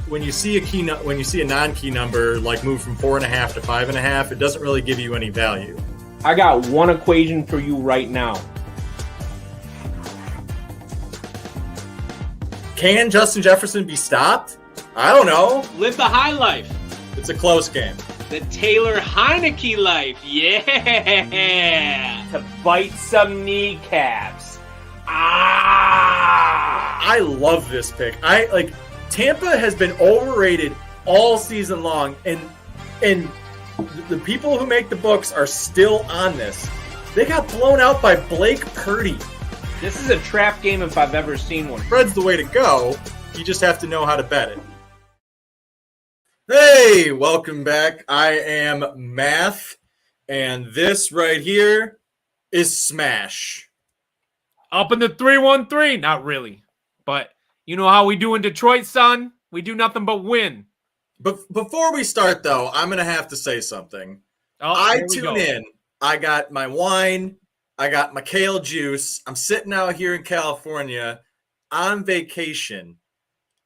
when you see a non-key number like move from 4.5 to 5.5, it doesn't really give you any value. I got one equation for you right now. Can Justin Jefferson be stopped? I don't know. Live the high life. It's a close game. The Taylor Heineke life. Yeah. To bite some kneecaps. Ah! I love this pick. Tampa has been overrated all season long, and the people who make the books are still on this. They got blown out by Blake Purdy. This is a trap game if I've ever seen one. Spread's the way to go. You just have to know how to bet it. Hey, welcome back. I am Math, and this right here is Smash. Up in the 3-1-3. Not really. But you know how we do in Detroit, son? We do nothing but win. But before we start, though, I'm going to have to say something. Oh, I tune in. I got my wine. I got my kale juice. I'm sitting out here in California on vacation.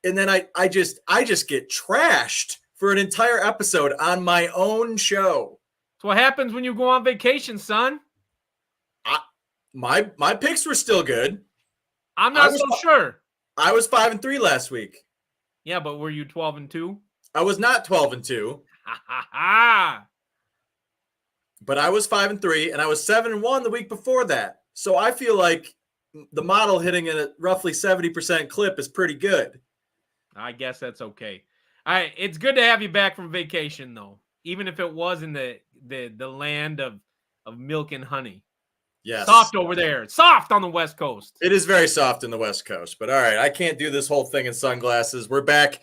And then I just get trashed for an entire episode on my own show. That's what happens when you go on vacation, son. My picks were still good. I'm not so sure. I was 5-3 last week. Yeah, but were you 12-2? I was not 12-2. Ha ha ha. But I was 5-3, and I was 7-1 the week before that. So I feel like the model hitting at a roughly 70% clip is pretty good. I guess that's okay. All right, it's good to have you back from vacation, though, even if it was in the land of milk and honey. Yes. Soft over there. Soft on the West Coast. It is very soft in the West Coast. But all right, I can't do this whole thing in sunglasses. We're back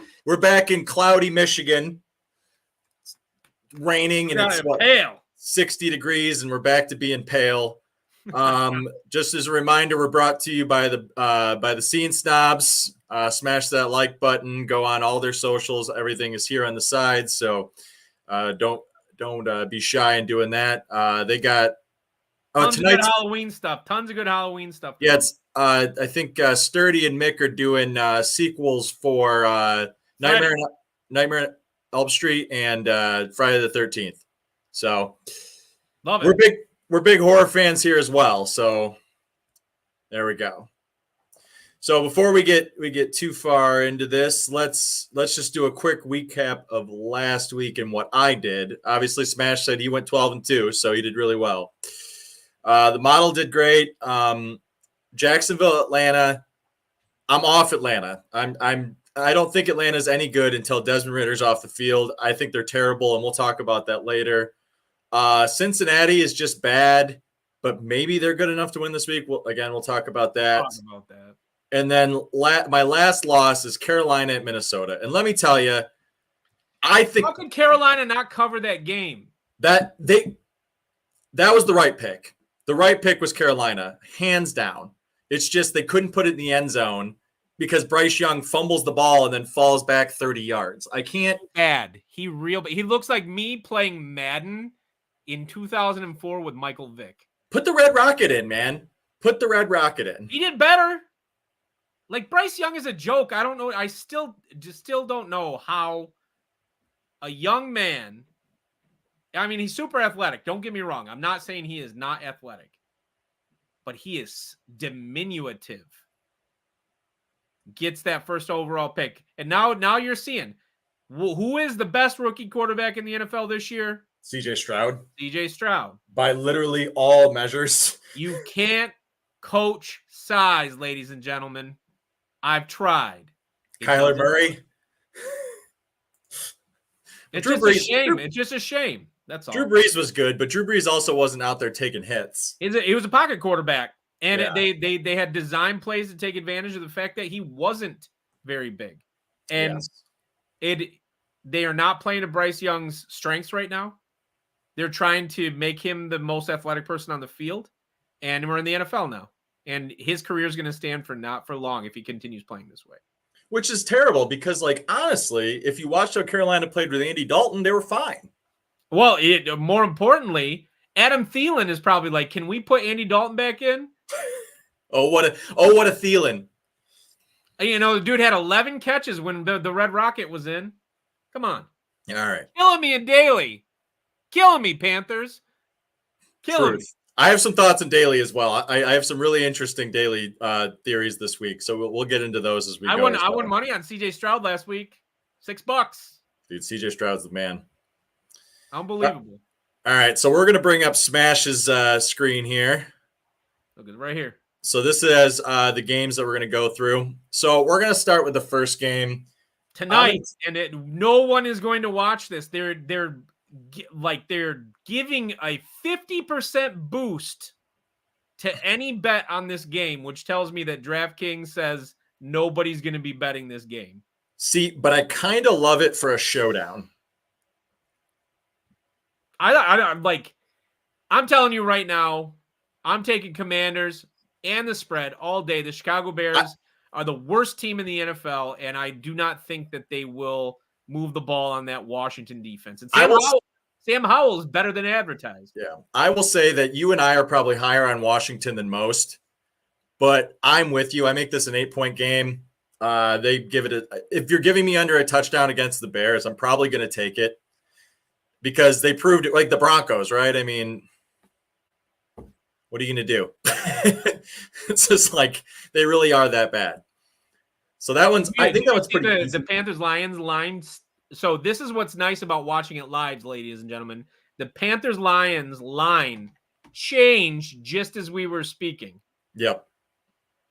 in cloudy Michigan. It's raining, and it's pale. 60 degrees, and we're back to being pale. Just as a reminder, we're brought to you by the Scene Snobs. Smash that like button. Go on all their socials. Everything is here on the side, so don't be shy in doing that. They got tons of good Halloween stuff. Tons of good Halloween stuff. Yeah, it's I think Sturdy and Mick are doing sequels for Nightmare on Elm Street and Friday the 13th. So love it. We're big horror fans here as well. So there we go. So before we get too far into this, let's just do a quick recap of last week and what I did. Obviously, Smash said he went 12-2, so he did really well. The model did great. Jacksonville, Atlanta. I'm off Atlanta. I don't think Atlanta's any good until Desmond Ritter's off the field. I think they're terrible, and we'll talk about that later. Cincinnati is just bad, but maybe they're good enough to win this week. We'll talk about that. And then my last loss is Carolina at Minnesota. And let me tell you, I think how could Carolina not cover that game? That was the right pick. The right pick was Carolina, hands down. It's just they couldn't put it in the end zone because Bryce Young fumbles the ball and then falls back 30 yards. I can't. Bad. He looks like me playing Madden in 2004 with Michael Vick. Put the Red Rocket in, man. Put the Red Rocket in. He did better. Like, Bryce Young is a joke. I don't know. I still don't know how a young man. I mean, he's super athletic. Don't get me wrong. I'm not saying he is not athletic, but he is diminutive. Gets that first overall pick. And now you're seeing who is the best rookie quarterback in the NFL this year? CJ Stroud. CJ Stroud. By literally all measures. You can't coach size, ladies and gentlemen. I've tried. Kyler Murray. It's just a shame. It's just a shame. That's all. Drew Brees was good, but Drew Brees also wasn't out there taking hits. He was a pocket quarterback, and they had design plays to take advantage of the fact that he wasn't very big. And they are not playing to Bryce Young's strengths right now. They're trying to make him the most athletic person on the field, and we're in the NFL now. And his career is going to stand for not for long if he continues playing this way. Which is terrible because, like, honestly, if you watched how Carolina played with Andy Dalton, they were fine. Well, more importantly, Adam Thielen is probably like, can we put Andy Dalton back in? Oh, what a Thielen. You know, the dude had 11 catches when the Red Rocket was in. Come on. All right. Killing me in daily. Killing me, Panthers. Killing me. I have some thoughts on daily as well. I have some really interesting daily theories this week, so we'll get into those as we go. I won money on CJ Stroud last week. $6. Dude, CJ Stroud's the man. Unbelievable. All right, so we're gonna bring up Smash's screen here. Look, it's right here. So this is the games that we're gonna go through. So we're gonna start with the first game tonight, no one is going to watch this. They're giving a 50% boost to any bet on this game, which tells me that DraftKings says nobody's going to be betting this game. See, but I kind of love it for a showdown. I'm telling you right now, I'm taking Commanders and the spread all day. The Chicago Bears are the worst team in the NFL, and I do not think that they will move the ball on that Washington defense. And Sam Howell is better than advertised. Yeah, I will say that you and I are probably higher on Washington than most, but I'm with you. I make this an 8-point game. They give it if you're giving me under a touchdown against the Bears, I'm probably going to take it because they proved it, like the Broncos, right? I mean, what are you going to do? It's just like they really are that bad. So that one's, I think that one's pretty easy. The Panthers-Lions line. So this is what's nice about watching it live, ladies and gentlemen. The Panthers-Lions line changed just as we were speaking. Yep.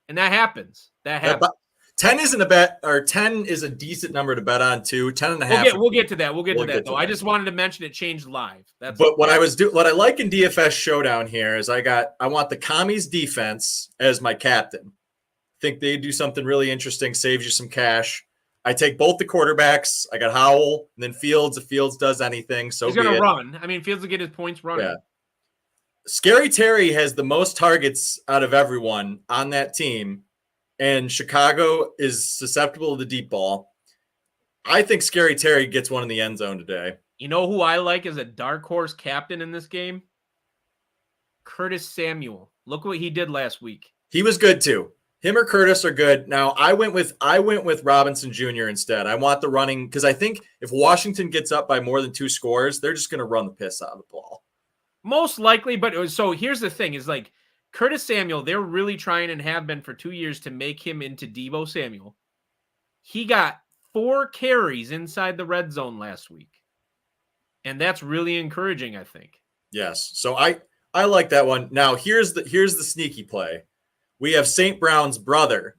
And that happens. That happens. 10 isn't a bet, or 10 is a decent number to bet on too. 10.5. We'll get to that. We'll get to that though. I just wanted to mention it changed live. What I like in DFS Showdown here is I want the Commies defense as my captain. Think they do something really interesting, saves you some cash. I take both the quarterbacks. I got Howell and then Fields. If Fields does anything, so he's going to run. I mean, Fields will get his points running. Yeah. Scary Terry has the most targets out of everyone on that team, and Chicago is susceptible to the deep ball. I think Scary Terry gets one in the end zone today. You know who I like as a dark horse captain in this game? Curtis Samuel. Look what he did last week. He was good too. Him or Curtis are good. Now I went with Robinson Jr. instead. I want the running because I think if Washington gets up by more than 2 scores, they're just going to run the piss out of the ball. Most likely, but so here's the thing: is like Curtis Samuel. They're really trying and have been for 2 years to make him into Deebo Samuel. He got 4 carries inside the red zone last week, and that's really encouraging, I think. Yes. So I like that one. Now here's the sneaky play. We have St. Brown's brother.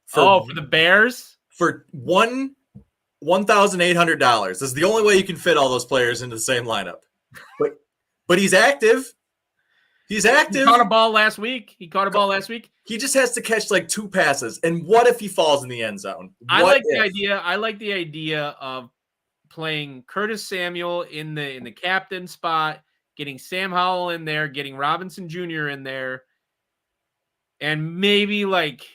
For the Bears? For $1,800. This is the only way you can fit all those players into the same lineup. But he's active. He's active. He caught a ball last week. He just has to catch like 2 passes. And what if he falls in the end zone? I like the idea of playing Curtis Samuel in the captain spot, getting Sam Howell in there, getting Robinson Jr. in there. And maybe like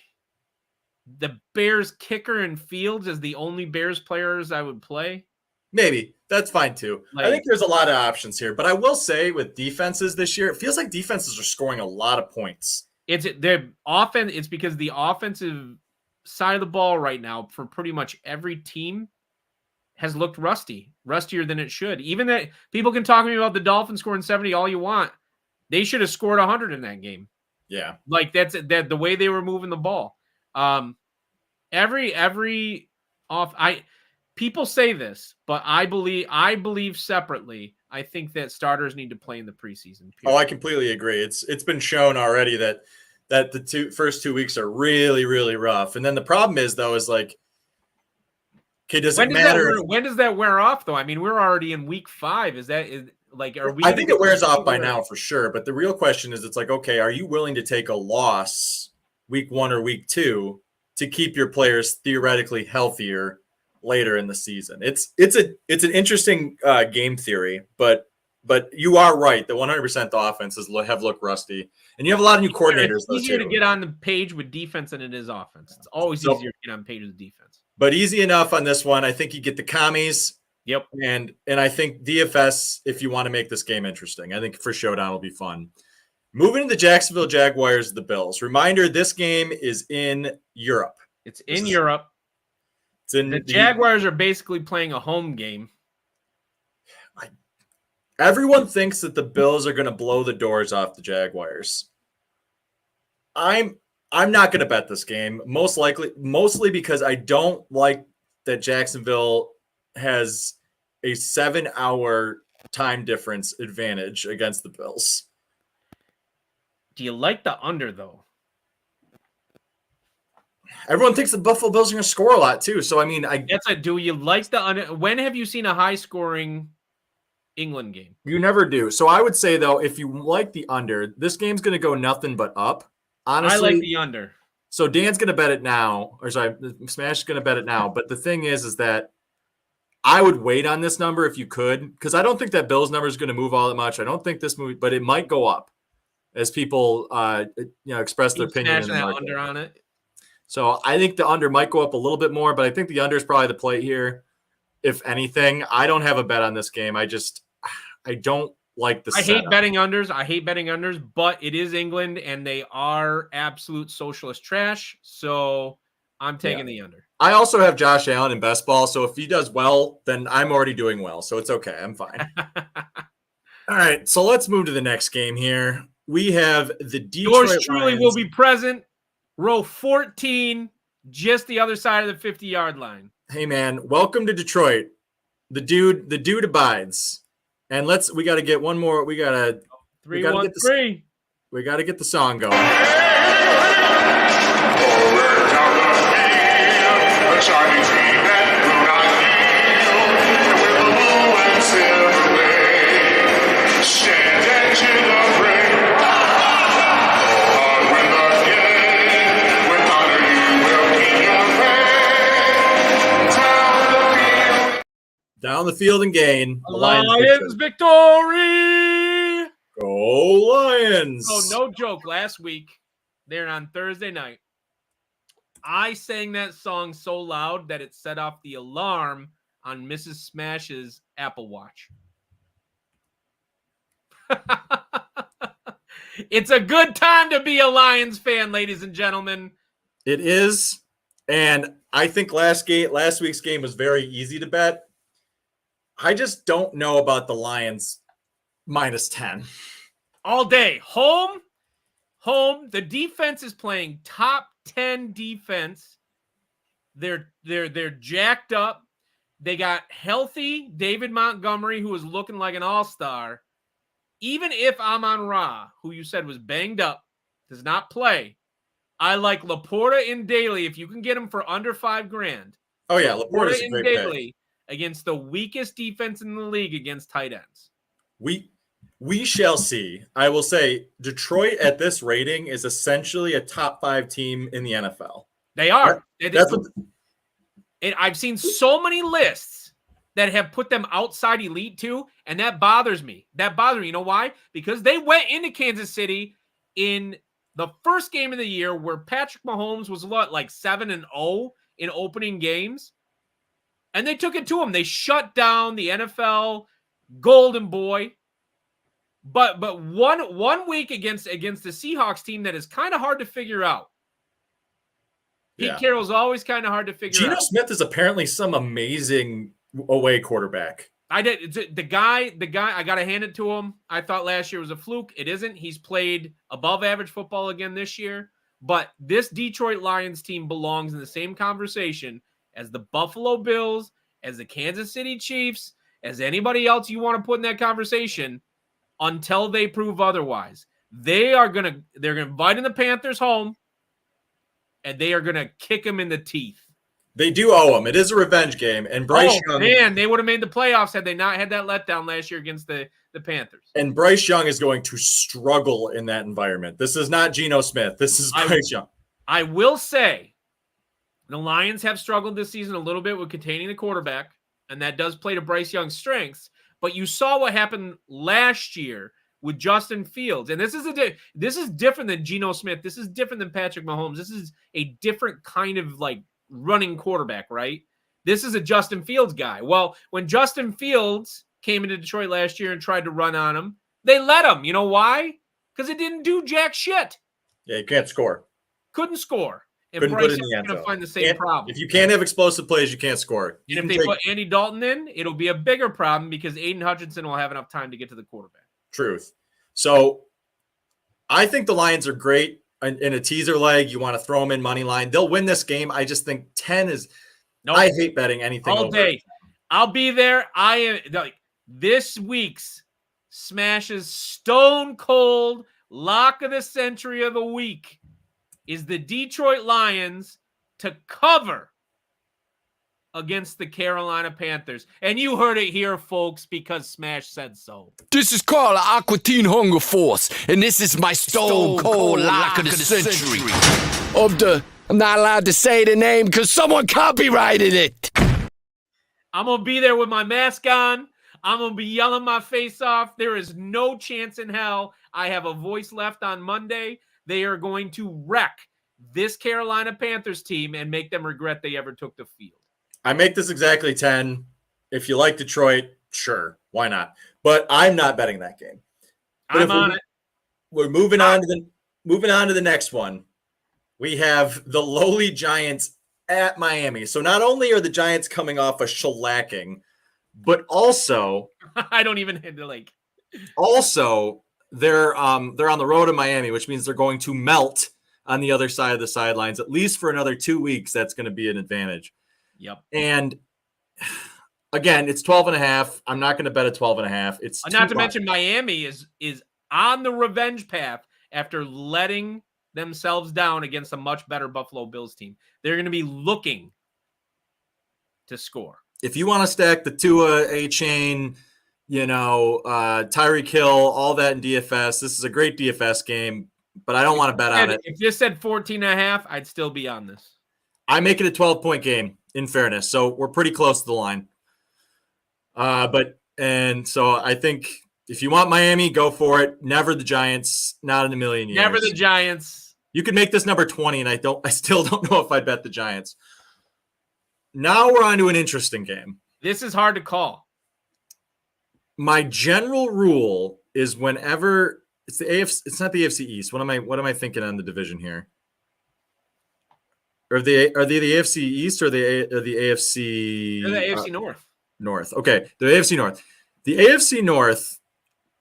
the Bears kicker and Fields as the only Bears players I would play. Maybe. That's fine too. I think there's a lot of options here. But I will say with defenses this year, it feels like defenses are scoring a lot of points. It's because the offensive side of the ball right now for pretty much every team has looked rustier than it should. Even that people can talk to me about the Dolphins scoring 70 all you want. They should have scored 100 in that game. Yeah. Like that's the way they were moving the ball. People say this, but I believe separately. I think that starters need to play in the preseason. Period. Oh, I completely agree. It's been shown already that the first 2 weeks are really, really rough. And then the problem is like, okay, doesn't matter. When does that wear off though? I mean, we're already in week 5. I think it wears off by now for sure. But the real question is, it's like, okay, are you willing to take a loss week 1 or week 2 to keep your players theoretically healthier later in the season? It's an interesting game theory, but you are right. The 100% the offenses have looked rusty, and you have a lot of new coordinators. It's easier to get on the page with defense than it is offense. It's always easier to get on page with defense. But easy enough on this one. I think you get the Commies. Yep. And I think DFS, if you want to make this game interesting, I think for Showdown will be fun. Moving to the Jacksonville Jaguars, the Bills. Reminder, this game is in Europe. It's in Europe. The Jaguars are basically playing a home game. Everyone thinks that the Bills are going to blow the doors off the Jaguars. I'm not going to bet this game, mostly because I don't like that Jacksonville has a 7-hour time difference advantage against the Bills. Do you like the under, though? Everyone thinks the Buffalo Bills are going to score a lot, too. So, I mean, do you like the under? When have you seen a high-scoring England game? You never do. So, I would say, though, if you like the under, this game's going to go nothing but up. Honestly, I like the under. So, Dan's going to bet it now. Or, sorry, Smash is going to bet it now. But the thing is that I would wait on this number if you could, because I don't think that Bills number is going to move all that much. I don't think this move, but it might go up as people, express their opinion. Smashing that under on it. So I think the under might go up a little bit more, but I think the under is probably the play here. If anything, I don't have a bet on this game. I don't like the setup. I hate betting unders, but it is England and they are absolute socialist trash. So I'm taking the under. I also have Josh Allen in best ball. So if he does well, then I'm already doing well. So it's okay. I'm fine. All right. So let's move to the next game here. We have the Detroit Yours truly Lions. will be present. Row 14, just the other side of the 50-yard line. Hey man, welcome to Detroit. The dude abides. And we got to get one more. We got to 3-1-3. We got to get the song going. Down the field and gain. Lions victory! Go Lions! Oh, no joke. Last week, there on Thursday night, I sang that song so loud that it set off the alarm on Mrs. Smash's Apple Watch. It's a good time to be a Lions fan, ladies and gentlemen. It is. And I think last week's game was very easy to bet. I just don't know about the Lions -10. All day. Home. The defense is playing top 10 defense. They're jacked up. They got healthy David Montgomery, who is looking like an all-star. Even if Amon-Ra, who you said was banged up, does not play, I like Laporta and Daly. If you can get him for under $5,000. Oh yeah, Laporta's a great pick. Against the weakest defense in the league against tight ends. We shall see. I will say Detroit at this rating is essentially a top 5 team in the NFL. They are. I've seen so many lists that have put them outside Elite 2, and that bothers me. You know why? Because they went into Kansas City in the first game of the year where Patrick Mahomes was like 7-0 in opening games. And they took it to him. They shut down the NFL Golden Boy. But one week against the Seahawks team that is kind of hard to figure out. Pete Carroll's always kind of hard to figure out. Geno Smith is apparently some amazing away quarterback. The guy, I got to hand it to him. I thought last year was a fluke. It isn't. He's played above average football again this year. But this Detroit Lions team belongs in the same conversation as the Buffalo Bills, as the Kansas City Chiefs, as anybody else you want to put in that conversation until they prove otherwise. They're going to invite in the Panthers home, and they are going to kick them in the teeth. They do owe them. It is a revenge game. And Bryce Young, man, they would have made the playoffs had they not had that letdown last year against the Panthers. And Bryce Young is going to struggle in that environment. This is not Geno Smith. This is Bryce Young. I will say, the Lions have struggled this season a little bit with containing the quarterback, and that does play to Bryce Young's strengths. But you saw what happened last year with Justin Fields, and this is different than Geno Smith. This is different than Patrick Mahomes. This is a different kind of like running quarterback, right? This is a Justin Fields guy. Well, when Justin Fields came into Detroit last year and tried to run on him, they let him. You know why? Because it didn't do jack shit. Yeah, you can't score. Couldn't score. And Couldn't Bryce put it in Young's the end going to zone. find the same problem. If you can't have explosive plays, you can't score. And if they put Andy Dalton in, it'll be a bigger problem because Aiden Hutchinson will have enough time to get to the quarterback. Truth. So I think the Lions are great in a teaser leg. You want to throw them in money line. They'll win this game. I just think 10 is nope. I hate betting anything all day. I'll be there. I am like this week's Smash's stone cold lock of the century of the week is the Detroit Lions to cover against the Carolina Panthers. And you heard it here, folks, because Smash said so. This is Carl Aqua Teen Hunger Force, and this is my stone cold lock of the century. I'm not allowed to say the name because someone copyrighted it. I'm going to be there with my mask on. I'm going to be yelling my face off. There is no chance in hell I have a voice left on Monday. They are going to wreck this Carolina Panthers team and make them regret they ever took the field. I make this exactly 10. If you like Detroit, sure, why not? But I'm not betting that game. But I'm on it. We're moving on to the next one. We have the lowly Giants at Miami. So not only are the Giants coming off a shellacking, but also I don't even hit the like. Also, they're on the road to Miami, which means they're going to melt on the other side of the sidelines at least for another 2 weeks. That's going to be an advantage. Yep. And again, it's 12.5. I'm not going to bet a 12.5. It's not to mention Miami is on the revenge path after letting themselves down against a much better Buffalo Bills team. They're going to be looking to score. If you want to stack the Tua, A-Chain, Tyreek Hill, all that in DFS, this is a great DFS game, but I don't want to bet on it. If you said 14.5, I'd still be on this. I make it a 12-point game, in fairness. So we're pretty close to the line. So I think if you want Miami, go for it. Never the Giants, not in a million years. Never the Giants. You could make this number 20, and I still don't know if I'd bet the Giants. Now we're on to an interesting game. This is hard to call. My general rule is whenever it's the AFC, it's not the AFC East. What am I thinking on the division here? Are they the AFC East or the AFC? They're the AFC North. North. Okay, the AFC North. The AFC North.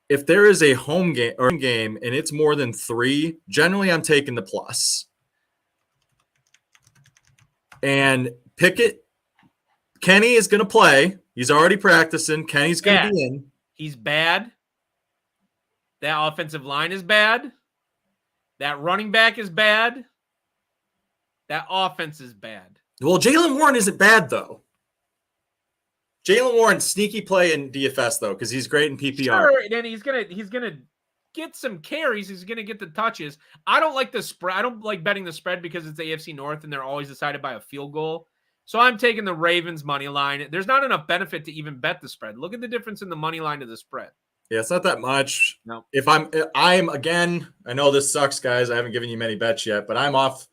If there is a home game and it's more than 3, generally I'm taking the plus. And Pickett, Kenny is going to play. He's already practicing. Kenny's going to be in. He's bad. That offensive line is bad. That running back is bad. That offense is bad. Well, Jaylen Warren isn't bad, though. Jaylen Warren, sneaky play in DFS, though, because he's great in PPR. Sure, and he's gonna get some carries. He's gonna get the touches. I don't like the spread. I don't like betting the spread because it's AFC North and they're always decided by a field goal. So I'm taking the Ravens money line. There's not enough benefit to even bet the spread. Look at the difference in the money line to the spread. Yeah, it's not that much. No. If I'm again, I know this sucks, guys. I haven't given you many bets yet, but I'm off.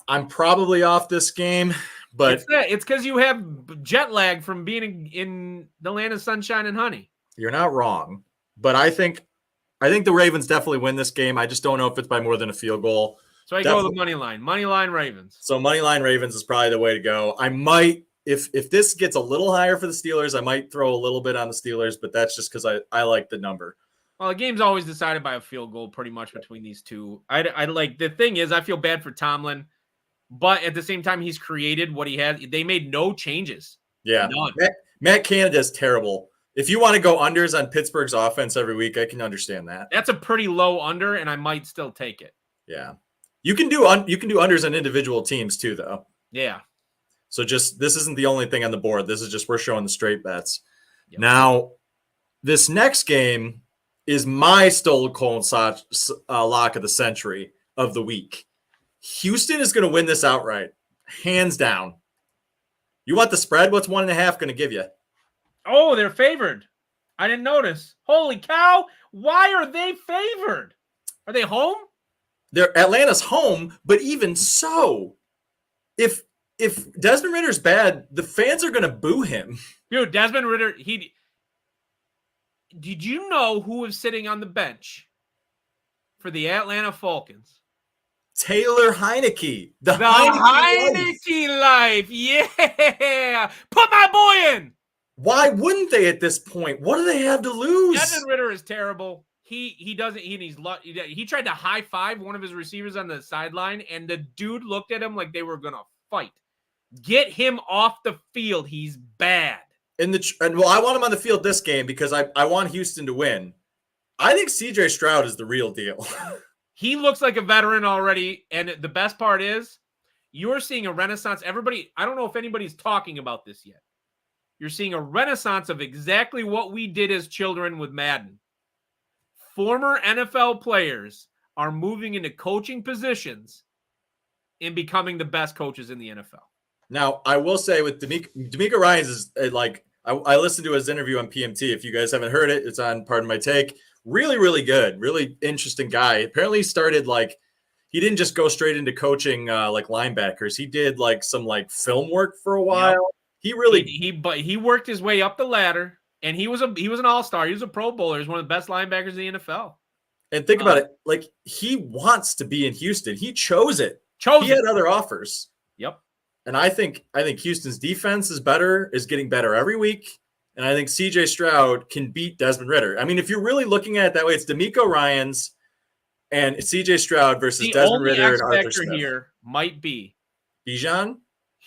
I'm probably off this game, but it's because you have jet lag from being in the land of sunshine and honey. You're not wrong, but I think the Ravens definitely win this game. I just don't know if it's by more than a field goal. So I go with the money line. Money line Ravens. So money line Ravens is probably the way to go. I might, if this gets a little higher for the Steelers, I might throw a little bit on the Steelers, but that's just because I like the number. Well, the game's always decided by a field goal pretty much between these two. I like the thing is I feel bad for Tomlin, but at the same time he's created what he has. They made no changes. Yeah. Matt Canada is terrible. If you want to go unders on Pittsburgh's offense every week, I can understand that. That's a pretty low under, and I might still take it. Yeah. You can do unders on individual teams too, though. Yeah. So this isn't the only thing on the board. This is just we're showing the straight bets. Yep. Now, this next game is my stone cold lock of the century of the week. Houston is going to win this outright, hands down. You want the spread? What's 1.5 going to give you? Oh, they're favored. I didn't notice. Holy cow! Why are they favored? Are they home? Atlanta's home, but even so, if Desmond Ritter's bad, the fans are going to boo him. Dude, Desmond Ridder, did you know who was sitting on the bench for the Atlanta Falcons? Taylor Heineke. The Heineke life. Yeah. Put my boy in. Why wouldn't they at this point? What do they have to lose? Desmond Ridder is terrible. He doesn't. He tried to high five one of his receivers on the sideline, and the dude looked at him like they were gonna fight. Get him off the field. He's bad. I want him on the field this game because I want Houston to win. I think CJ Stroud is the real deal. He looks like a veteran already, and the best part is you're seeing a renaissance. Everybody, I don't know if anybody's talking about this yet. You're seeing a renaissance of exactly what we did as children with Madden. Former NFL players are moving into coaching positions and becoming the best coaches in the NFL. Now, I will say with D'Amico Ryans is like, I listened to his interview on PMT. If you guys haven't heard it, it's on Pardon My Take. Really, really good. Really interesting guy. Apparently he started he didn't just go straight into coaching like linebackers. He did like some film work for a while. Yep. He worked his way up the ladder, and he was an all-star. He was a Pro Bowler. He's one of the best linebackers in the NFL. And think about it. He wants to be in Houston. He chose it. He had other offers. Yep. And I think Houston's defense is getting better every week. And I think CJ Stroud can beat Desmond Ridder. I mean, if you're really looking at it that way, it's D'Amico Ryans and CJ Stroud versus Desmond Ridder and Arthur Smith. Here might be Bijan.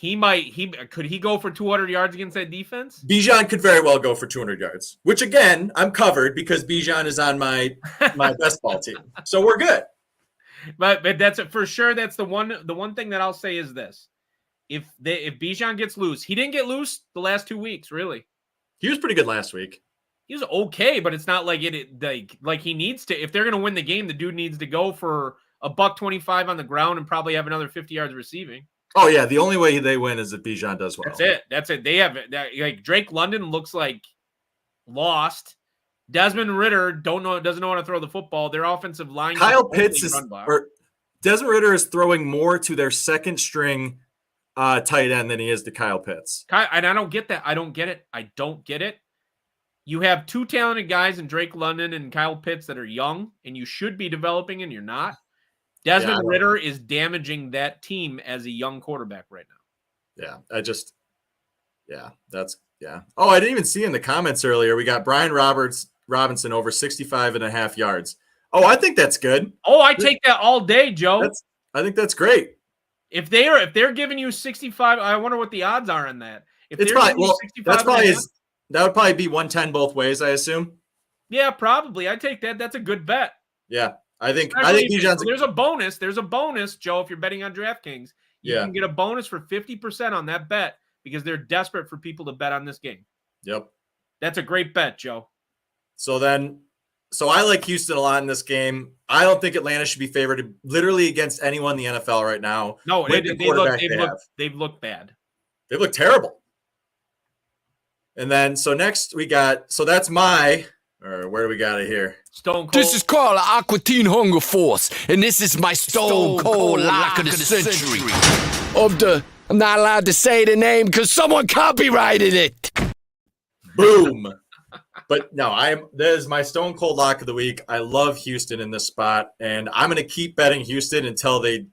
Could he go for 200 yards against that defense? Bijan could very well go for 200 yards, which again, I'm covered because Bijan is on my best ball team. So we're good. But that's it for sure. That's the one thing that I'll say is this. If Bijan gets loose, he didn't get loose the last 2 weeks, really. He was pretty good last week. He was okay, but it's not like like he needs to. If they're going to win the game, the dude needs to go for $125 on the ground and probably have another 50 yards receiving. Oh yeah, the only way they win is if Bijan does well. That's it. They have Drake London looks like lost. Desmond Ridder doesn't know how to throw the football. Their offensive line. Kyle Pitts Desmond Ridder is throwing more to their second string tight end than he is to Kyle Pitts. And I don't get that. I don't get it. You have two talented guys in Drake London and Kyle Pitts that are young, and you should be developing, and you're not. Desmond Ridder is damaging that team as a young quarterback right now. Oh, I didn't even see in the comments earlier. We got Brian Robinson over 65.5 yards. Oh, I think that's good. Oh, I take that all day, Joe. I think that's great. If they're giving you 65, I wonder what the odds are on that. If it's probably that would probably be 110 both ways, I assume. Yeah, probably. I take that. That's a good bet. Yeah, I think Bijan's. There's a bonus. There's a bonus, Joe. If you're betting on DraftKings, you can get a bonus for 50% on that bet because they're desperate for people to bet on this game. Yep, that's a great bet, Joe. So I like Houston a lot in this game. I don't think Atlanta should be favored literally against anyone in the NFL right now. No, they've looked bad. They look terrible. And then next we got that's where do we got it here? Stone Cold. This is Carl Aqua Teen Hunger Force, and this is my Stone Cold Lock of the Century. I'm not allowed to say the name because someone copyrighted it. Boom. But no, that is my Stone Cold Lock of the week. I love Houston in this spot, and I'm going to keep betting Houston until they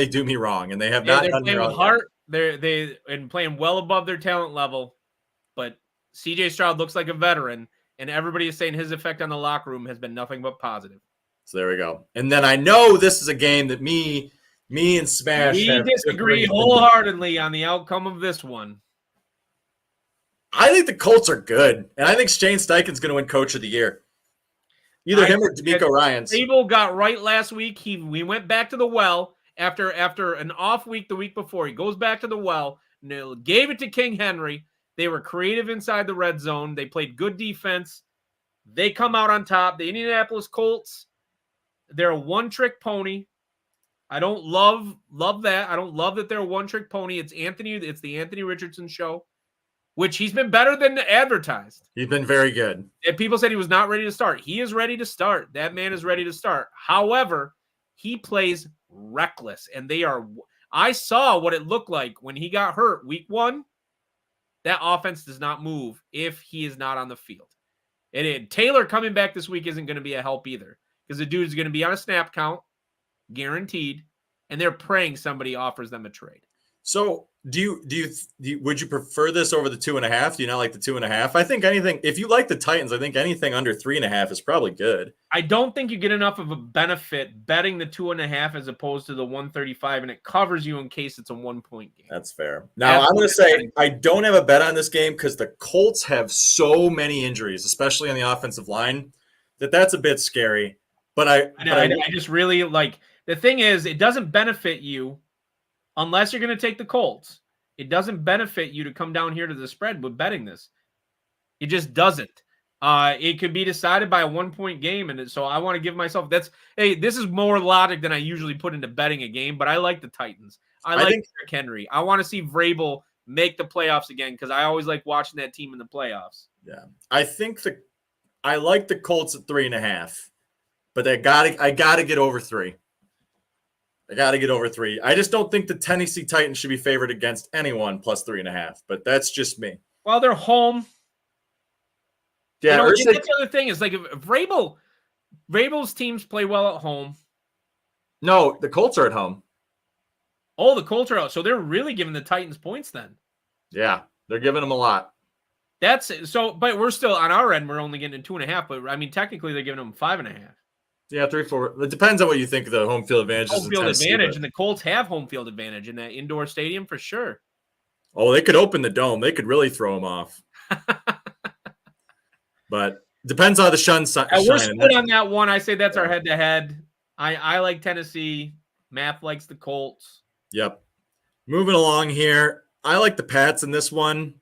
do me wrong, and they have not done me wrong. Heart. They're playing well above their talent level, but CJ Stroud looks like a veteran, and everybody is saying his effect on the locker room has been nothing but positive. So there we go. And then I know this is a game that me and Smash disagree wholeheartedly on the outcome of this one. I think the Colts are good, and I think Shane Steichen's going to win Coach of the Year. Either him or D'Amico Ryans. Abel got right last week. We went back to the well after an off week the week before. He goes back to the well, gave it to King Henry. They were creative inside the red zone. They played good defense. They come out on top. The Indianapolis Colts, they're a one-trick pony. I don't love that. I don't love that they're a one-trick pony. It's the Anthony Richardson show, which he's been better than advertised. He's been very good. And people said he was not ready to start. He is ready to start. That man is ready to start. However, he plays reckless, and I saw what it looked like when he got hurt week 1. That offense does not move if he is not on the field. And Taylor coming back this week isn't going to be a help either because the dude is going to be on a snap count, guaranteed. and they're praying somebody offers them a trade. So would you prefer this over the 2.5? Do you not like the 2.5? I think anything, if you like the Titans, I think anything under 3.5 is probably good. I don't think you get enough of a benefit betting the 2.5 as opposed to the 135, and it covers you in case it's a 1-point game. That's fair. Now, I'm going to say I don't have a bet on this game because the Colts have so many injuries, especially on the offensive line, that's a bit scary. But I just really like, the thing is, it doesn't benefit you unless you're going to take the Colts. It doesn't benefit you to come down here to the spread with betting this. It just doesn't. It could be decided by a 1-point game, and so I want to give myself this is more logic than I usually put into betting a game, but I like the Titans. I like Derrick Henry. I want to see Vrabel make the playoffs again because I always like watching that team in the playoffs. Yeah, I like the Colts at 3.5, but I gotta get over 3. I got to get over 3. I just don't think the Tennessee Titans should be favored against anyone plus 3.5, but that's just me. Well, they're home. Yeah, that's the other thing is like if Vrabel's teams play well at home. No, the Colts are at home. Oh, the Colts are out. So they're really giving the Titans points then. Yeah, they're giving them a lot. But we're still on our end. We're only getting 2.5, but I mean, technically they're giving them 5.5. Yeah, 3, 4. It depends on what you think of the home field advantage. Home field advantage, and the Colts have home field advantage in that indoor stadium for sure. Oh, they could open the dome. They could really throw them off. But depends on the shine. We're split on that one. I say that's our head-to-head. I like Tennessee. Math likes the Colts. Yep. Moving along here, I like the Pats in this one.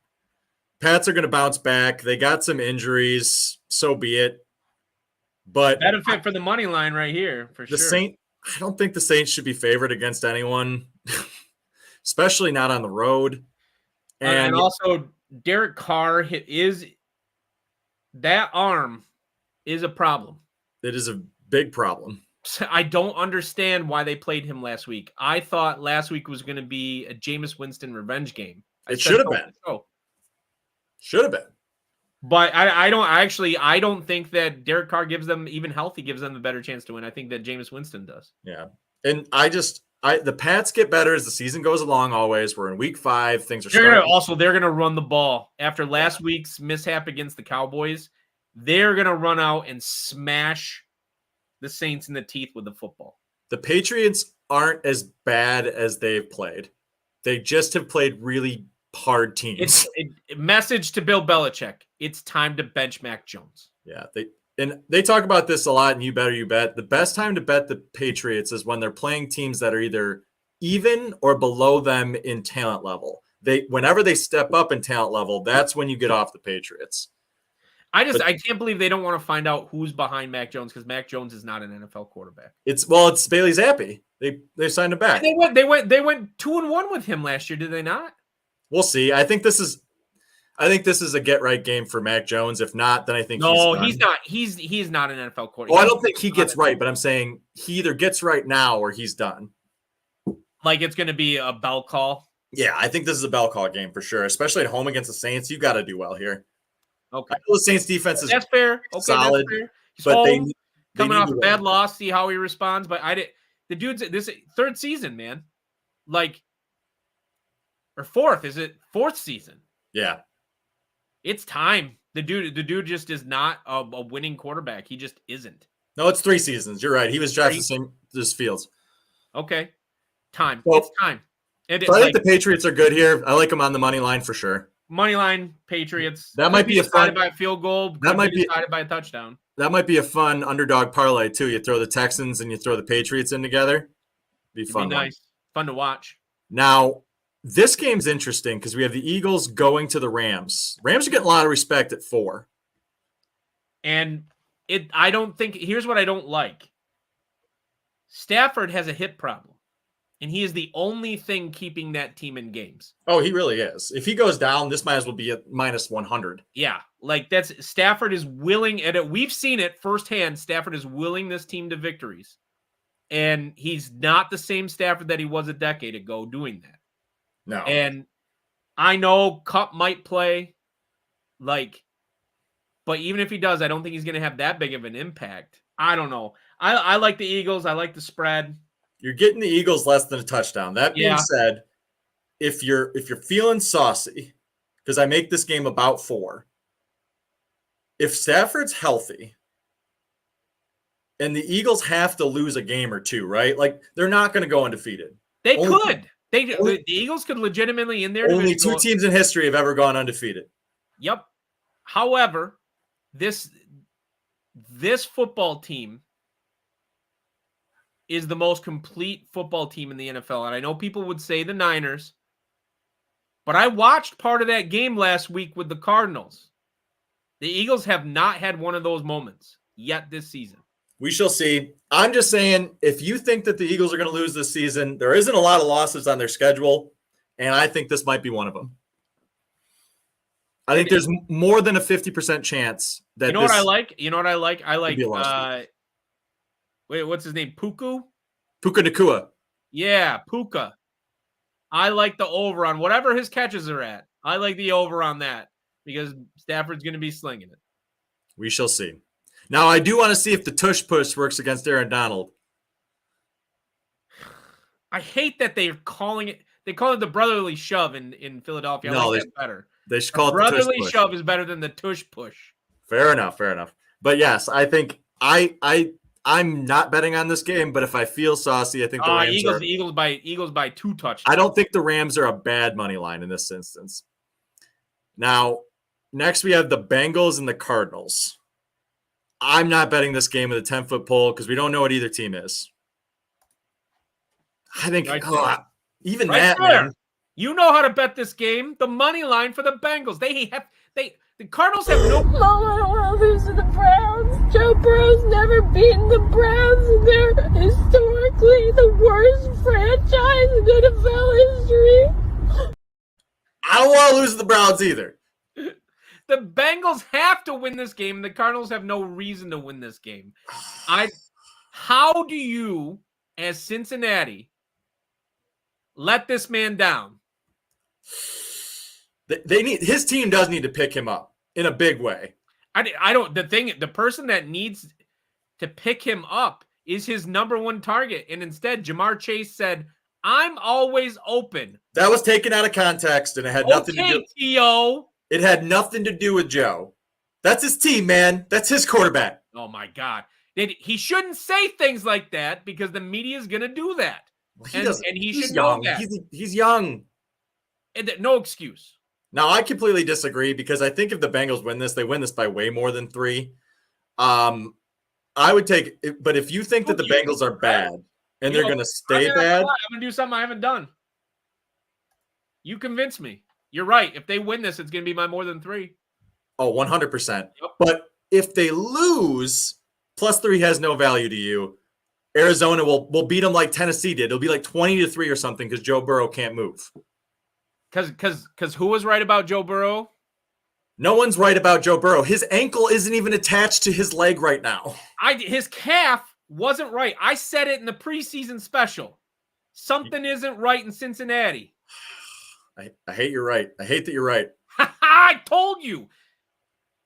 Pats are going to bounce back. They got some injuries. So be it. But benefit for the money line right here for sure. I don't think the Saints should be favored against anyone, especially not on the road. And also, Derek Carr that arm is a problem. It is a big problem. I don't understand why they played him last week. I thought last week was going to be a Jameis Winston revenge game. It should have been. Should have been. But I don't think that Derek Carr gives them, even healthy, gives them a better chance to win. I think that Jameis Winston does. Yeah. And the Pats get better as the season goes along always. We're in week 5. Things are starting. They're going to run the ball. After last week's mishap against the Cowboys, they're going to run out and smash the Saints in the teeth with the football. The Patriots aren't as bad as they've played. They just have played really hard teams. It's a message to Bill Belichick. It's time to bench Mac Jones. Yeah, they talk about this a lot, and you better you bet. The best time to bet the Patriots is when they're playing teams that are either even or below them in talent level. Whenever they step up in talent level, that's when you get off the Patriots. I can't bbelieve they don't want to find out who's behind Mac Jones because Mac Jones is not an NFL quarterback. It's Bailey Zappi. They signed him back. They went 2-1 with him last year, did they not? We'll see. I think this is a get right game for Mac Jones. If not, then I think he's not. He's not an NFL quarterback. Well, I don't think he gets right, but I'm saying he either gets right now or he's done. Like it's going to be a bell call. Yeah, I think this is a bell call game for sure, especially at home against the Saints. You got to do well here. Okay, I know the Saints defense is fair. Okay, solid, that's fair. He's but home, they coming off a bad loss. See how he responds. But the dude's this 3rd season, man. Like. Or 4th, is it 4th season? Yeah. It's time. The dude just is not a winning quarterback. He just isn't. No, it's 3 seasons. You're right. He was drafted the same as Fields. Okay. Time. Well, it's time. And so I think the Patriots are good here. I like them on the money line for sure. Money line, Patriots. That might be decided by a field goal. That might be decided by a touchdown. That might be a fun underdog parlay too. You throw the Texans and you throw the Patriots in together. It'd be nice. Fun to watch. Now, this game's interesting because we have the Eagles going to the Rams. Rams are getting a lot of respect at 4. And here's what I don't like. Stafford has a hip problem. And he is the only thing keeping that team in games. Oh, he really is. If he goes down, this might as well be at minus 100. Yeah, like Stafford is willing, and we've seen it firsthand. Stafford is willing this team to victories. And he's not the same Stafford that he was a decade ago doing that. No. And I know Kupp might play, but even if he does, I don't think he's going to have that big of an impact. I don't know. I like the Eagles. I like the spread. You're getting the Eagles less than a touchdown. That being said, if you're feeling saucy, because I make this game about 4, if Stafford's healthy and the Eagles have to lose a game or two, right? Like, they're not going to go undefeated. The Eagles could legitimately in their only 2 teams in history have ever gone undefeated. Yep. However, this football team is the most complete football team in the NFL. And I know people would say the Niners, but I watched part of that game last week with the Cardinals. The Eagles have not had one of those moments yet this season. We shall see. I'm just saying, if you think that the Eagles are going to lose this season, there isn't a lot of losses on their schedule, and I think this might be one of them. I think there's more than a 50% chance that what I like? I like wait, what's his name? Puka Nacua. Yeah, Puka. I like the over on whatever his catches are at. I like the over on that because Stafford's going to be slinging it. We shall see. Now, I do want to see if the tush push works against Aaron Donald. I hate that they're calling it. They call it the brotherly shove in Philadelphia. I like that better. They should call it the brotherly tush push. shove is better than the tush push. Fair enough. But yes, I think I'm not betting on this game, but if I feel saucy, I think the Rams Eagles by 2 touchdowns. I don't think the Rams are a bad money line in this instance. Now, next we have the Bengals and the Cardinals. I'm not betting this game with a 10-foot pole because we don't know what either team is. I think even right that, there. man. You know how to bet this game. The money line for the Bengals. The Cardinals have no. Mom, I don't want to lose to the Browns. Joe Burrow's never beaten the Browns, and they're historically the worst franchise in NFL history. I don't want to lose to the Browns either. The Bengals have to win this game, and the Cardinals have no reason to win this game. How do you, as Cincinnati, let this man down? His team does need to pick him up in a big way. The person that needs to pick him up is his number 1 target. And instead, Jamar Chase said, I'm always open. That was taken out of context, and it had nothing to do. T.O. It had nothing to do with Joe. That's his team, man. That's his quarterback. Oh, my God. He shouldn't say things like that because the media is going to do that. He's young. He's young. No excuse. Now, I completely disagree because I think if the Bengals win this, they win this by way more than 3. I would take it, but if you think that the Bengals are bad and they're going to stay bad. I'm going to do something I haven't done. You convince me. You're right. If they win this, it's going to be by more than 3. Oh, 100%. Yep. But if they lose, +3 has no value to you. Arizona will beat them like Tennessee did. It'll be like 20-3 or something because Joe Burrow can't move. Because who was right about Joe Burrow? No one's right about Joe Burrow. His ankle isn't even attached to his leg right now. His calf wasn't right. I said it in the preseason special. Something isn't right in Cincinnati. I hate you're right. I hate that you're right. I told you.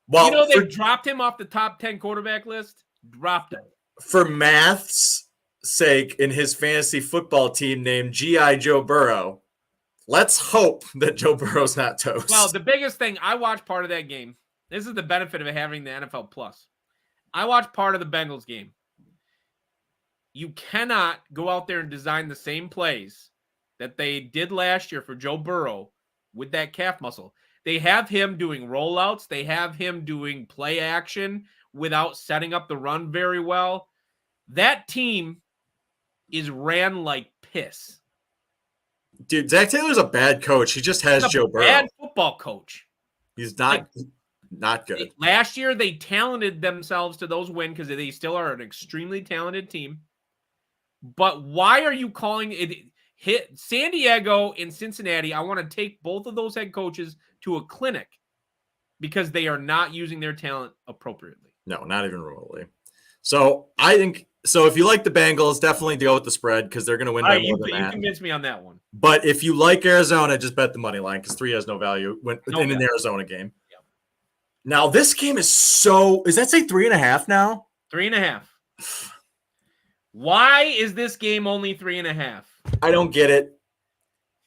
Well, they dropped him off the top 10 quarterback list. Dropped him. For math's sake, in his fantasy football team named G.I. Joe Burrow, let's hope that Joe Burrow's not toast. Well, the biggest thing, I watched part of that game. This is the benefit of having the NFL Plus. I watched part of the Bengals game. You cannot go out there and design the same plays that they did last year for Joe Burrow with that calf muscle. They have him doing rollouts. They have him doing play action without setting up the run very well. That team is ran like piss. Dude, Zach Taylor's a bad coach. He just has Joe Burrow. Bad football coach. He's not good. Last year, they talented themselves to those wins because they still are an extremely talented team. But why are you calling it San Diego and Cincinnati? I want to take both of those head coaches to a clinic because they are not using their talent appropriately. No, not even remotely. So I think if you like the Bengals, definitely go with the spread because they're going to win by more than that. You convinced me on that one. But if you like Arizona, just bet the money line because 3 has no value in an Arizona game. Yeah. Now this game is that say 3.5 now? 3.5. Why is this game only 3.5? I don't get it.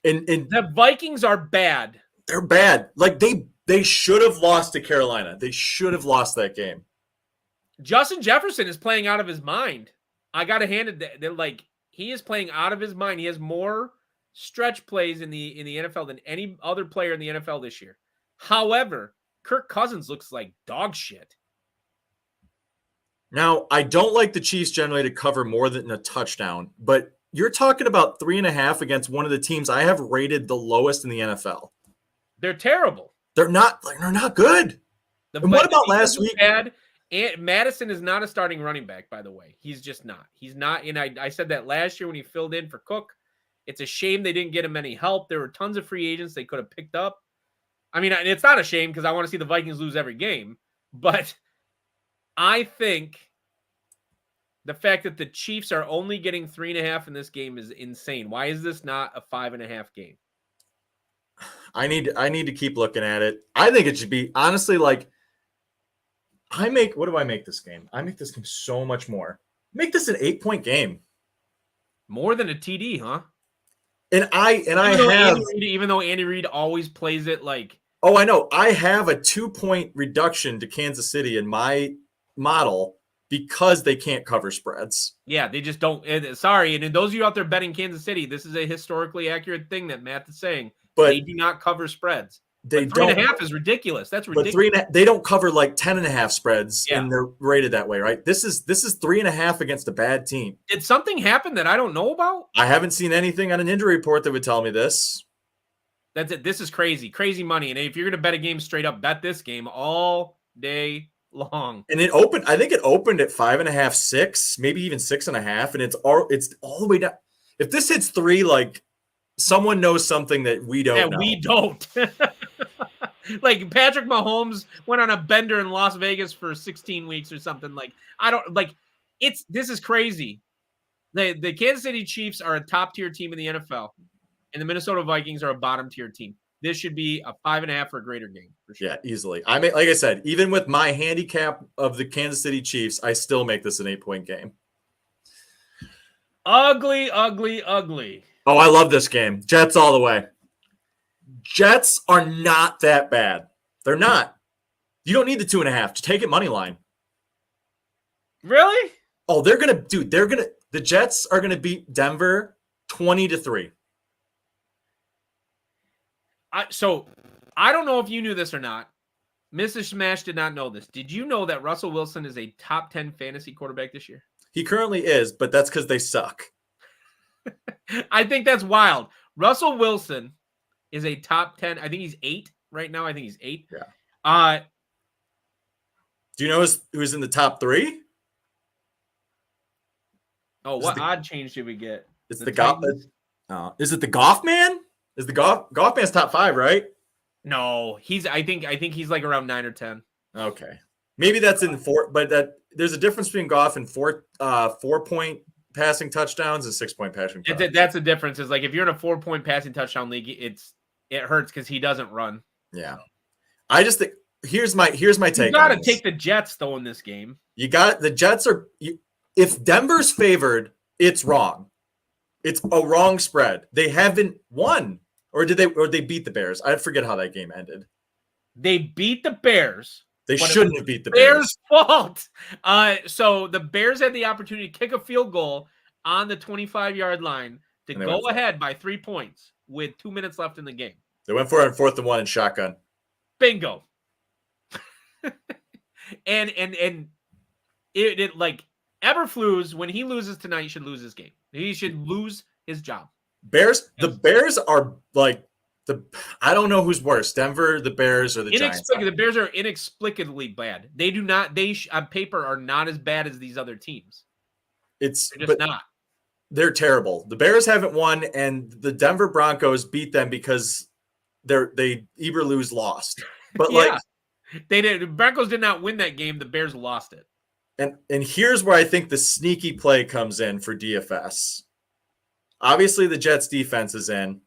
And the Vikings are bad. They're bad. Like they should have lost to Carolina. They should have lost that game. Justin Jefferson is playing out of his mind. I got to hand it that like he is playing out of his mind. He has more stretch plays in the NFL than any other player in the NFL this year. However, Kirk Cousins looks like dog shit. Now, I don't like the Chiefs generally to cover more than a touchdown, but you're talking about 3.5 against one of the teams I have rated the lowest in the NFL. They're terrible. They're not good. And what about last week? Bad. And Madison is not a starting running back, by the way. He's just not. He's not. And I said that last year when he filled in for Cook. It's a shame they didn't get him any help. There were tons of free agents they could have picked up. I mean, it's not a shame because I want to see the Vikings lose every game. But I think the fact that the Chiefs are only getting 3.5 in this game is insane. Why is this not a 5.5 game? I need to keep looking at it. I think it should be honestly like what do I make this game? I make this game so much more. Make this an 8-point game. More than a TD, huh? Even though Andy Reid always plays it like. Oh, I know. I have a 2-point reduction to Kansas City in my model because they can't cover spreads. Yeah, they just don't. Sorry, and those of you out there betting Kansas City, this is a historically accurate thing that Matt is saying. But they do not cover spreads. They don't. 3.5 is ridiculous. That's ridiculous. But they don't cover like 10.5 spreads, and they're rated that way, right? This is 3.5 against a bad team. Did something happen that I don't know about? I haven't seen anything on an injury report that would tell me this. That's it. This is crazy money. And if you're going to bet a game straight up, bet this game all day long. And I think it opened at 5.5, 6, maybe even 6.5, and it's all the way down. If this hits 3, like someone knows something that we don't know. We don't. Like Patrick Mahomes went on a bender in Las Vegas for 16 weeks or something. Like I don't like this is crazy. The Kansas City Chiefs are a top tier team in the NFL, and the Minnesota Vikings are a bottom tier team. This should be a 5.5 or greater game for sure. Yeah, easily. I mean, like I said, even with my handicap of the Kansas City Chiefs, I still make this an 8-point game. Ugly, ugly, ugly. Oh, I love this game. Jets all the way. Jets are not that bad. They're not. You don't need the 2.5. Just take it money line. Really? Oh, the Jets are gonna beat Denver 20-3. So I don't know if you knew this or not. Mrs. Smash did not know this. Did you know that Russell Wilson is a top 10 fantasy quarterback this year? He currently is, but that's because they suck. I think that's wild. Russell Wilson is a top 10. I think he's 8 right now. I think he's 8. Yeah. Do you know who's in the top 3? Oh, what odd change did we get? It's the Goff. Is it the Goff man? Is the Goff man's top 5, right? No, I think he's like around 9 or 10. Okay, maybe that's in 4, but there's a difference between Goff and 4-point passing touchdowns and 6-point passing touchdowns. That's the difference. Is like if you're in a 4-point passing touchdown league, it hurts because he doesn't run. Yeah, I just think here's my take. You got to take the Jets though in this game. You got the Jets are. If Denver's favored, it's wrong. It's a wrong spread. They haven't won, or they beat the Bears? I forget how that game ended. They beat the Bears. They shouldn't have beat the Bears. Fault. So the Bears had the opportunity to kick a field goal on the 25-yard line to go ahead by 3 points with 2 minutes left in the game. They went for it on 4th and 1 and shotgun. Bingo. and it like Eberflus, when he loses tonight, he should lose his game. He should lose his job. The Bears are like I don't know who's worse, Denver, the Bears, or the Giants. The Bears are inexplicably bad. They do not. On paper are not as bad as these other teams. They're just not. They're terrible. The Bears haven't won, and the Denver Broncos beat them because Eberflus lost. But yeah, they did. The Broncos did not win that game. The Bears lost it. And here's where I think the sneaky play comes in for DFS. Obviously, the Jets defense is in.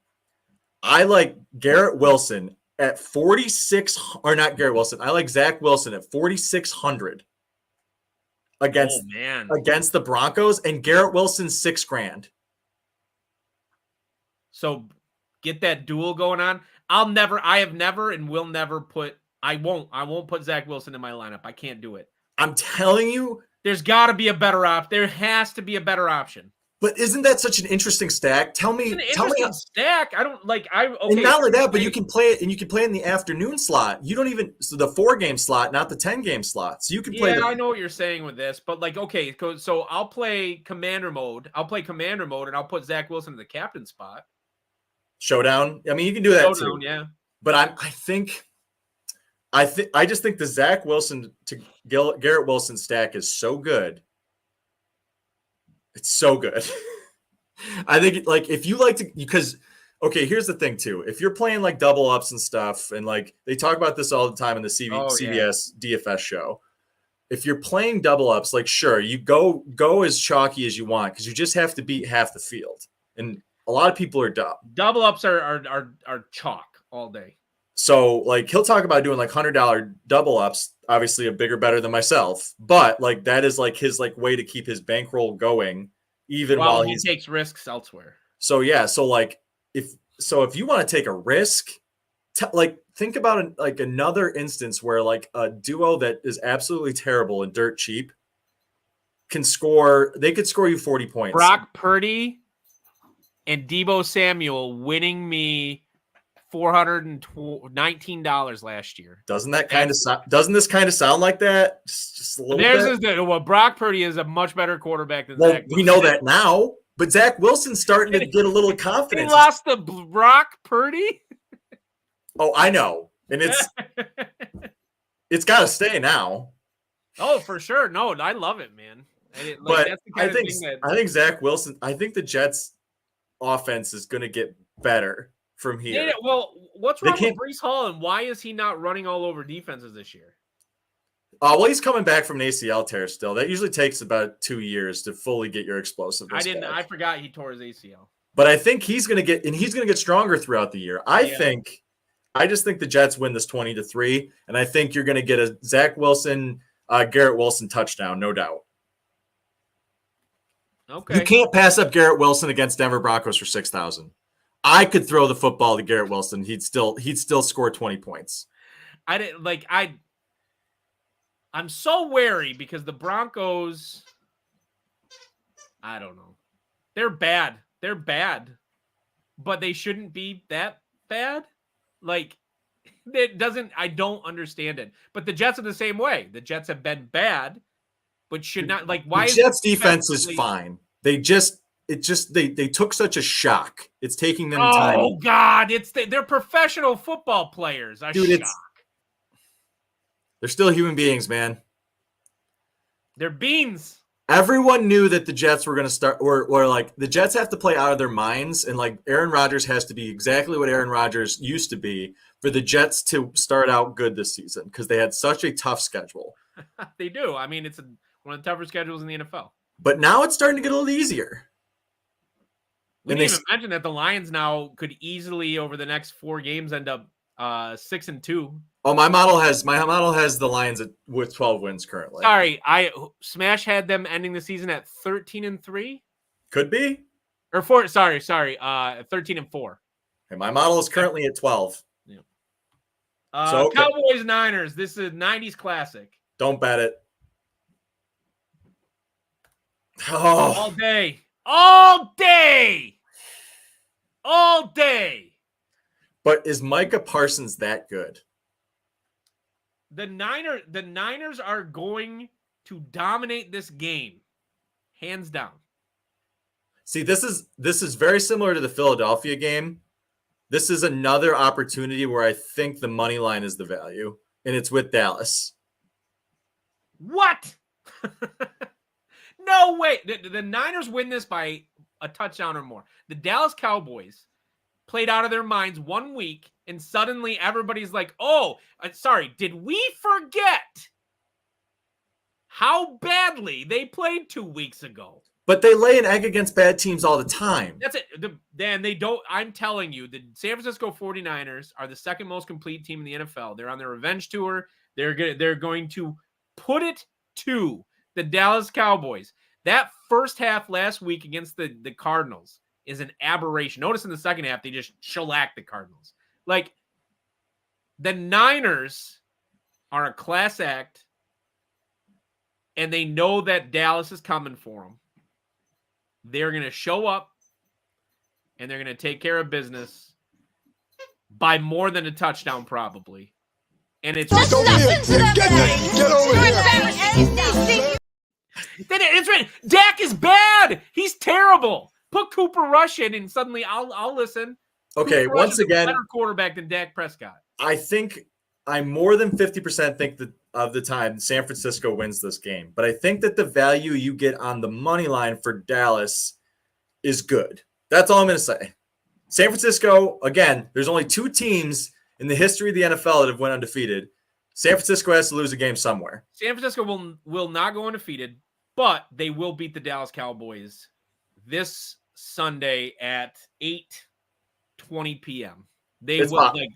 I like Garrett Wilson at 46, or not Garrett Wilson. I like Zach Wilson at 4,600. against the Broncos, and Garrett Wilson's $6,000. So get that duel going on. I have never and will never put. I won't put Zach Wilson in my lineup. I can't do it. I'm telling you, there's got to be a better option. There has to be a better option. But isn't that such an interesting stack? Tell me stack. I don't like. Okay. And not only that, but you can play it, and you can play it in the afternoon slot. You don't even the 4-game slot, not the 10-game slot. So you can play. Yeah, I know what you're saying with this, but like, okay, so I'll play commander mode. and I'll put Zach Wilson in the captain spot. Showdown. I mean, you can do that too. Yeah. But I just think the Zach Wilson to Garrett Wilson stack is so good. It's so good. I think like if you like to, because okay, here's the thing too. If you're playing like double ups and stuff, and like they talk about this all the time in the CBS DFS show. If you're playing double ups, like sure, you go as chalky as you want because you just have to beat half the field, and a lot of people are dumb. Double ups are chalk all day. So like he'll talk about doing like $100 double ups, obviously a bigger better than myself, but like that is like his like way to keep his bankroll going, even while he takes risks elsewhere. So yeah, so like if you want to take a risk, like think about like another instance where like a duo that is absolutely terrible and dirt cheap could score you 40 points. Brock Purdy and Deebo Samuel winning me $419 last year. Doesn't this kind of sound like that? Just a little bit. Brock Purdy is a much better quarterback than Zach. We know that now, but Zach Wilson's starting to get a little confidence. He lost to Brock Purdy. Oh, I know, and it's got to stay now. Oh, for sure. No, I love it, man. But I think Zach Wilson. I think the Jets' offense is going to get better from here. Yeah, well, what's wrong with Breece Hall, and why is he not running all over defenses this year? Well, he's coming back from an ACL tear still. That usually takes about 2 years to fully get your explosiveness. I forgot he tore his ACL. But I think he's going to get stronger throughout the year. I just think the Jets win this 20-3, and I think you're going to get a Zach Wilson, Garrett Wilson touchdown, no doubt. Okay. You can't pass up Garrett Wilson against Denver Broncos for 6,000. I could throw the football to Garrett Wilson. He'd still score 20 points. I'm so wary because the Broncos, I don't know. They're bad. But they shouldn't be that bad. Like I don't understand it. But the Jets are the same way. The Jets have been bad, but should not why the Jets defense is fine. They took such a shock. It's taking them time. Oh God, they're professional football players. Dude, they're still human beings, man. They're beans. Everyone knew that the Jets were going to start, or like the Jets have to play out of their minds, and like Aaron Rodgers has to be exactly what Aaron Rodgers used to be for the Jets to start out good this season because they had such a tough schedule. They do. I mean, it's one of the tougher schedules in the NFL. But now it's starting to get a little easier. We didn't even imagine that the Lions now could easily, over the next 4 games, end up 6-2. Oh, my model has the Lions with 12 wins currently. Sorry, Smash had them ending the season at 13-3. Could be, or 4. Sorry, 13-4. And my model is currently at 12. Yeah. Okay. Cowboys Niners. This is a 90s classic. Don't bet it. Oh. All day. But is Micah Parsons that good? The Niners are going to dominate this game, hands down. See, this is very similar to the Philadelphia game. This is another opportunity where I think the money line is the value, and it's with Dallas. What? No way. The Niners win this by a touchdown or more. The Dallas Cowboys played out of their minds 1 week, and suddenly everybody's like, oh, sorry, did we forget how badly they played 2 weeks ago? But they lay an egg against bad teams all the time. That's it. Then they don't. I'm telling you, the San Francisco 49ers are the second most complete team in the NFL. They're on their revenge tour. They're going to put it to the Dallas Cowboys. That first half last week against the Cardinals is an aberration. Notice in the second half, they just shellacked the Cardinals. Like, the Niners are a class act, and they know that Dallas is coming for them. They're going to show up, and they're going to take care of business by more than a touchdown, probably. And it's Get over here. It's right. Dak is bad. He's terrible. Put Cooper Rush in, and suddenly I'll listen. Okay, Cooper Rush once is a again, better quarterback than Dak Prescott. I think I more than 50% think that of the time San Francisco wins this game. But I think that the value you get on the money line for Dallas is good. That's all I'm going to say. San Francisco, again, there's only 2 teams in the history of the NFL that have went undefeated. San Francisco has to lose a game somewhere. San Francisco will not go undefeated, but they will beat the Dallas Cowboys this Sunday at 8:20 p.m. They It's will. possible.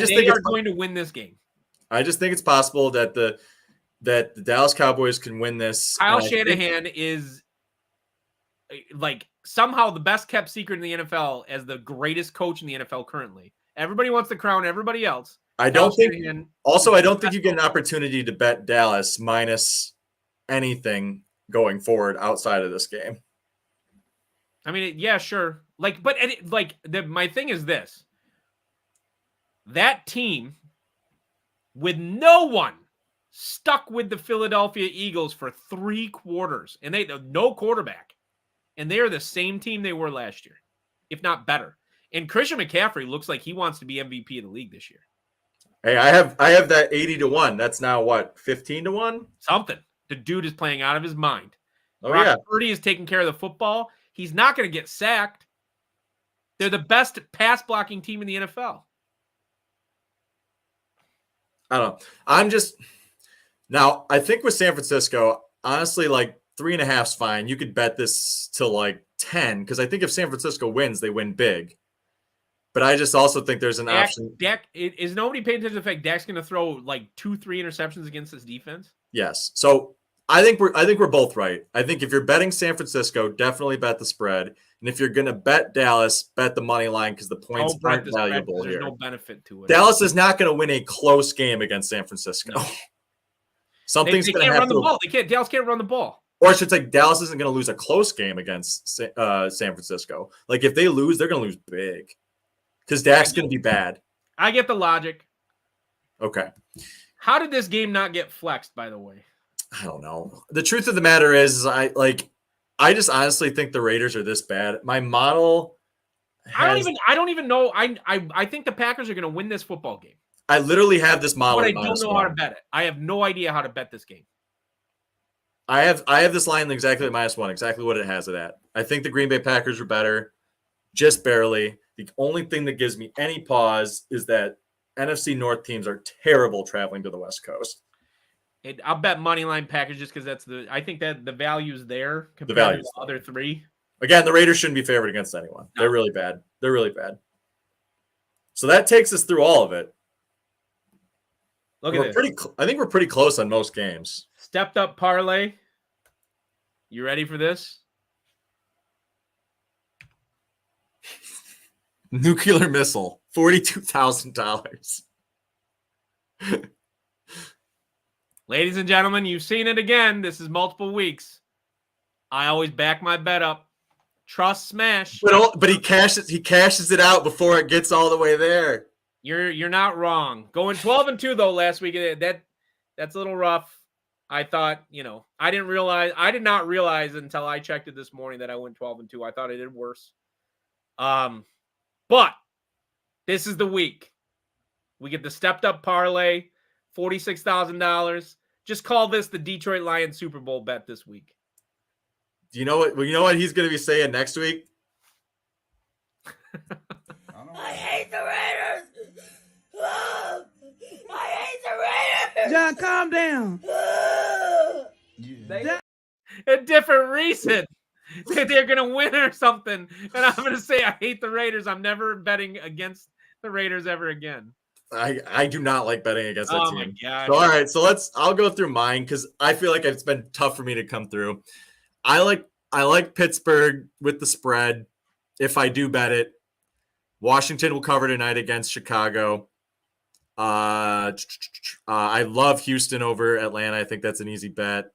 They are going to win this game. I just think it's possible that the Dallas Cowboys can win this. Kyle Shanahan is like somehow the best kept secret in the NFL as the greatest coach in the NFL currently. Everybody wants to crown everybody else. I don't think you get an opportunity to bet Dallas minus anything going forward outside of this game. I mean, yeah, sure. My thing is this. That team with no one stuck with the Philadelphia Eagles for 3 quarters, and they no quarterback, and they are the same team they were last year, if not better. And Christian McCaffrey looks like he wants to be MVP of the league this year. Hey, I have that 80-1. That's now what, 15-1? Something. The dude is playing out of his mind. Oh, Brock yeah. Purdy is taking care of the football. He's not going to get sacked. They're the best pass blocking team in the NFL. I don't know. I think with San Francisco, honestly, like 3.5 is fine. You could bet this to like 10 because I think if San Francisco wins, they win big. But I just also think there's an option. Dak, is nobody paying attention to the fact Dak's going to throw like 2-3 interceptions against this defense? Yes. So I think we're both right. I think if you're betting San Francisco, definitely bet the spread. And if you're going to bet Dallas, bet the money line because the points aren't valuable here. There's no benefit to it. Dallas is not going to win a close game against San Francisco. No. Something's going to happen. They can't run the ball. Dallas can't run the ball. Or I should say Dallas isn't going to lose a close game against San Francisco. Like if they lose, they're going to lose big because Dak's going to be bad. I get the logic. Okay. How did this game not get flexed, by the way? I don't know. The truth of the matter is I just honestly think the Raiders are this bad. My model I don't even know. I think the Packers are going to win this football game. I literally have this model. But I don't know how to bet it. I have no idea how to bet this game. I have this line exactly at -1, exactly what it has it at. I think the Green Bay Packers are better, just barely. The only thing that gives me any pause is that NFC North teams are terrible traveling to the West Coast. I'll bet money line Packers just because I think that the value's there compared to the other 3. Again, the Raiders shouldn't be favored against anyone. No. They're really bad. They're really bad. So that takes us through all of it. Look at this. I think we're pretty close on most games. Stepped up parlay. You ready for this? Nuclear missile, $42,000. Ladies and gentlemen, you've seen it again. This is multiple weeks. I always back my bet up. Trust smash. But he cashes it out before it gets all the way there. You're not wrong. Going 12-2 though last week. That's a little rough. I thought, I did not realize until I checked it this morning that I went 12-2. I thought I did worse. But this is the week. We get the stepped up parlay, $46,000. Just call this the Detroit Lions Super Bowl bet this week. Do you know what? You know what he's going to be saying next week? I hate the Raiders. I hate the Raiders. John, calm down. A different reason. They're going to win or something. And I'm going to say I hate the Raiders. I'm never betting against the Raiders ever again. I do not like betting against that Oh team. my god! So, all right, so I'll go through mine because I feel like it's been tough for me to come through. I like Pittsburgh with the spread. If I do bet it, Washington will cover tonight against Chicago. I love Houston over Atlanta. I think that's an easy bet.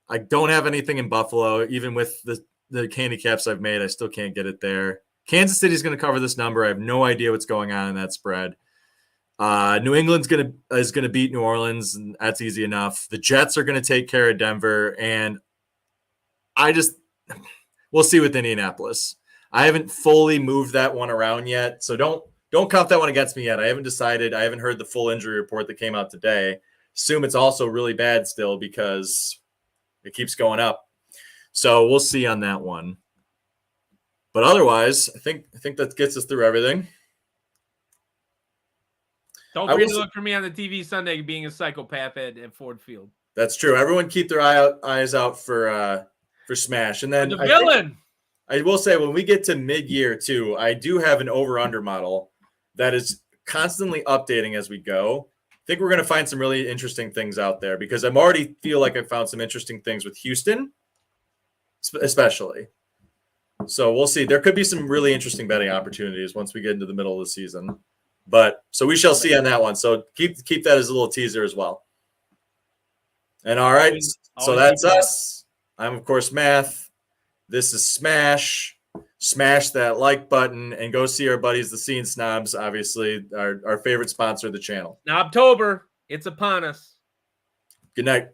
I don't have anything in Buffalo, even with the handicaps I've made. I still can't get it there. Kansas City's going to cover this number. I have no idea what's going on in that spread. New England's is gonna beat New Orleans, and that's easy enough. The Jets are going to take care of Denver, and we'll see with Indianapolis. I haven't fully moved that one around yet, so don't count that one against me yet. I haven't decided. I haven't heard the full injury report that came out today. Assume it's also really bad still because it keeps going up. So we'll see on that one. But otherwise, I think that gets us through everything. Don't forget to look for me on the TV Sunday being a psychopath at Ford Field. That's true. Everyone keep their eyes out for Smash. And then the villain. I will say when we get to mid-year too, I do have an over-under model that is constantly updating as we go. I think we're going to find some really interesting things out there because I'm already feel like I found some interesting things with Houston, especially. So we'll see. There could be some really interesting betting opportunities once we get into the middle of the season. But so we shall see on that one. So keep that as a little teaser as well. And all right, so that's us. I'm of course Math. This is Smash. Smash that like button and go see our buddies, the Scene Snobs, obviously our favorite sponsor of the channel. Snobtober, it's upon us. Good night.